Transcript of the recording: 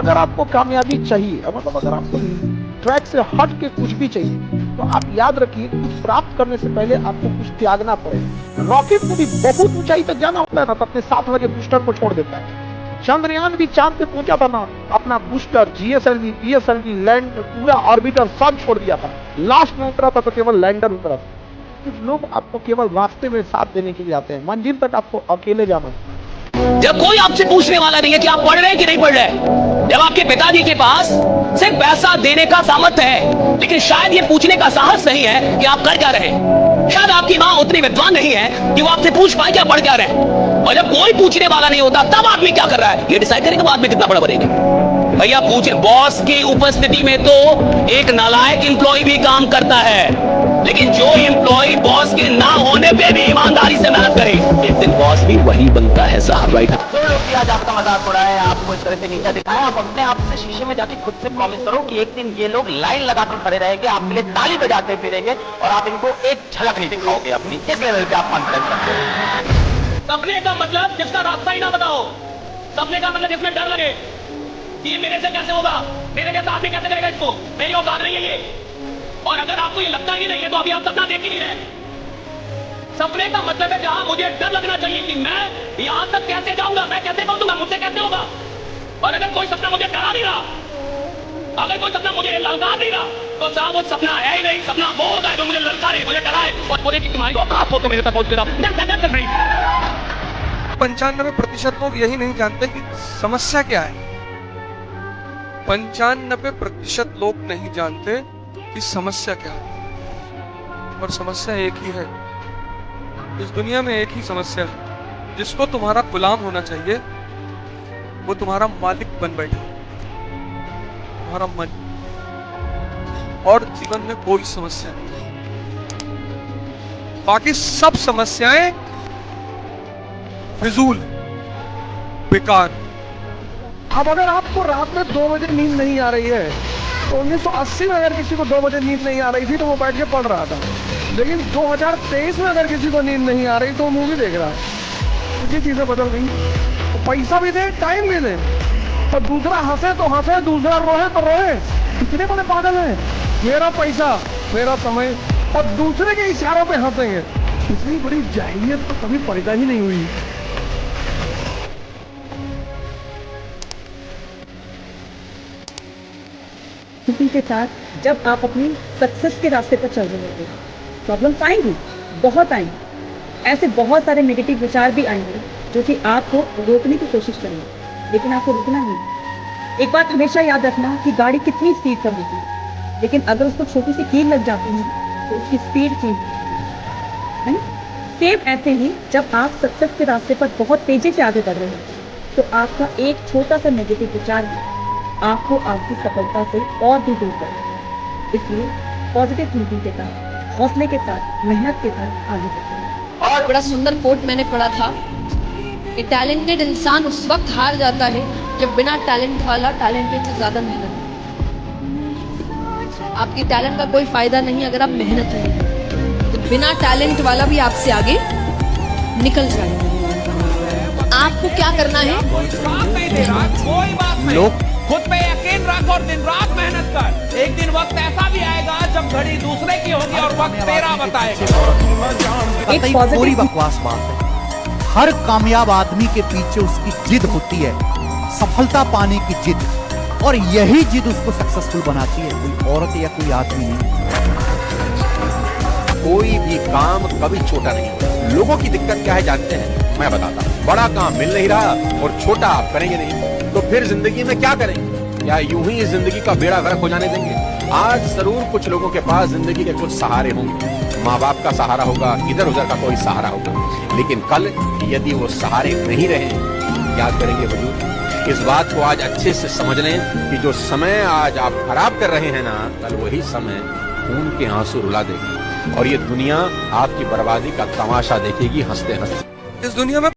अगर आपको कामयाबी चाहिए, मतलब अगर आपको ट्रैक से हट के कुछ भी चाहिए, तो आप याद रखिए कुछ प्राप्त करने से पहले आपको कुछ त्यागना पड़ेगा। रॉकेट को भी बहुत ऊंचाई तक जाना होता है ना, तो अपने 7 बजे बूस्टर को छोड़ देता है। चंद्रयान भी चांद पे पहुंचा था ना, अपना बूस्टर, जीएसएलवी, पीएसएलवी, लैंड, पूरा ऑर्बिटर सब छोड़ दिया था। लास्ट में उतरा था तो केवल लैंडर उतरा था। कुछ लोग आपको केवल रास्ते में साथ देने के लिए आते हैं, मंजिल तक आपको अकेले जाना है। जब कोई आपसे पूछने वाला नहीं है कि आप पढ़ रहे हैं कि नहीं पढ़ रहे, जब आपके पिताजी के पास सिर्फ पैसा देने का सामर्थ्य है, लेकिन शायद ये पूछने का साहस नहीं है कि आप कर क्या रहे हैं। शायद आपकी मां उतनी विद्वान नहीं है कि वो आपसे पूछ पाए कि आप पढ़ क्या रहे हैं। और जब कोई पूछने वाला नहीं होता तब आदमी क्या कर रहा है, ये डिसाइड करेगा आदमी कितना बड़ा बनेगा। भैया पूछे, बॉस की उपस्थिति में तो एक नालायक एम्प्लॉय भी काम करता है, लेकिन जो एम्प्लॉय बॉस के ना होने पे भी ईमानदारी से मेहनत करे, एक दिन बॉस भी वही बनता है साहब। राइट। तो लोग भी आज आपका मजाक उड़ाए, आपको इस तरह से नीचा दिखाया। आप अपने आप से शीशे में जाके खुद से प्रॉमिस करो कि एक दिन ये लोग लाइन लगाकर खड़े रहेंगे, आपके लिए ताली बजाते फिरेंगे और आप इनको एक झलक नहीं दिखाओगे अपनी। इस लेवल पे आप कॉन्फिडेंस रखते हो। सपने का मतलब जिसका रास्ता ही ना बताओ, सपने का मतलब जिसमें डर लगे कि ये मेरे से कैसे होगा, मेरे जैसा आदमी कैसे करेगा इसको, मेरी औकात नहीं है ये। और अगर आपको ये लगता ही नहीं है तो अभी आप सपना देख ही नहीं रहे। सपने का मतलब है जहां मुझे डर लगना चाहिए कि मैं यहां तक कैसे जाऊंगा, मैं कैसे पहुंचूंगा, मुझसे कैसे होगा। और अगर कोई सपना मुझे डरा नहीं रहा, अगर कोई सपना मुझे ललकार नहीं रहा, तो साहब वो सपना है ही नहीं। सपना वो होता है जो मुझे ललकारे, मुझे डराए और बोले कि तुम्हारी औकात हो तो मेरे तक पहुंच नहीं। 95% लोग यही नहीं जानते कि समस्या क्या है। 95% लोग नहीं जानते कि समस्या क्या है। और समस्या एक ही है, इस दुनिया में एक ही समस्या है। जिसको तुम्हारा गुलाम होना चाहिए वो तुम्हारा मालिक बन बैठा, तुम्हारा मन। और जीवन में कोई समस्या नहीं, बाकी सब समस्याएं फिजूल, बेकार। अब अगर आपको रात में 2 बजे नींद नहीं आ रही है, तो 1980 में अगर किसी को 2 बजे नींद नहीं आ रही थी तो वो बैठ के पढ़ रहा था, लेकिन 2023 में अगर किसी को नींद नहीं आ रही तो वो मूवी देख रहा है। ये चीजें बदल गई। तो पैसा भी दे, टाइम भी दे, और दूसरा हंसे तो हंसे, दूसरा रोए तो रोए। कितने बड़े पागल हैं, मेरा पैसा मेरा समय, और दूसरे के इशारों पे हंसेंगे। इतनी बड़ी जाहिलियत तो कभी पैदा ही नहीं हुई। किसी के साथ जब आप अपनी सक्सेस के रास्ते पर चल रहे होंगे, प्रॉब्लम्स आएंगी, बहुत आएंगी। ऐसे बहुत सारे नेगेटिव विचार भी आएंगे जो कि आपको रोकने की कोशिश करेंगे, लेकिन आपको रुकना नहीं। एक बात हमेशा याद रखना कि गाड़ी कितनी स्पीड पर होती है, लेकिन अगर उसको छोटी सी कील लग जाती है तो उसकी स्पीड चेंज है ना। सेम ऐसे ही जब आप सक्सेस के रास्ते पर बहुत तेजी से आगे बढ़ रहे हैं, तो आपका एक छोटा सा नेगेटिव विचार भी आपको आपकी सफलता से और भी दूर करें। इसलिए पॉजिटिव थिंकिंग के साथ, हौसले के साथ, मेहनत के साथ आगे बढ़ें। और बड़ा सुंदर कोट मैंने पढ़ा था कि टैलेंटेड इंसान उस वक्त हार जाता है जब बिना टैलेंट वाला टैलेंटेड से ज्यादा मेहनत। आपकी टैलेंट का कोई फायदा नहीं अगर आप मेहनत नहीं, तो बिना टैलेंट वाला भी आपसे आगे निकल जाएगा। आपको क्या करना है? कोई बात नहीं, लोग खुद पे यकीन रख और दिन रात मेहनत कर। एक दिन वक्त ऐसा भी आएगा जब घड़ी दूसरे की होगी और वक्त तेरा बताएगा। पूरी बकवास बात है। हर कामयाब आदमी के पीछे उसकी जिद होती है, सफलता पाने की जिद, और यही जिद उसको सक्सेसफुल बनाती है, कोई औरत या कोई आदमी नहीं। कोई भी काम कभी छोटा नहीं होता। लोगों की दिक्कत क्या है जानते हैं? मैं बताता हूँ। बड़ा काम मिल नहीं रहा और छोटा आप करेंगे नहीं, तो फिर जिंदगी में क्या करेंगे? क्या यूं ही इस जिंदगी का बेड़ा गर्क हो जाने देंगे? आज जरूर कुछ लोगों के पास जिंदगी के कुछ सहारे होंगे, माँ बाप का सहारा होगा, इधर उधर का कोई सहारा होगा, लेकिन कल यदि वो सहारे नहीं रहे, क्या करेंगे वजूद? इस बात को आज अच्छे से समझ लें कि जो समय आज आप खराब कर रहे हैं ना, कल वही समय खून के आंसू रुला देगी और ये दुनिया आपकी बर्बादी का तमाशा देखेगी हंसते हंसते। इस दुनिया में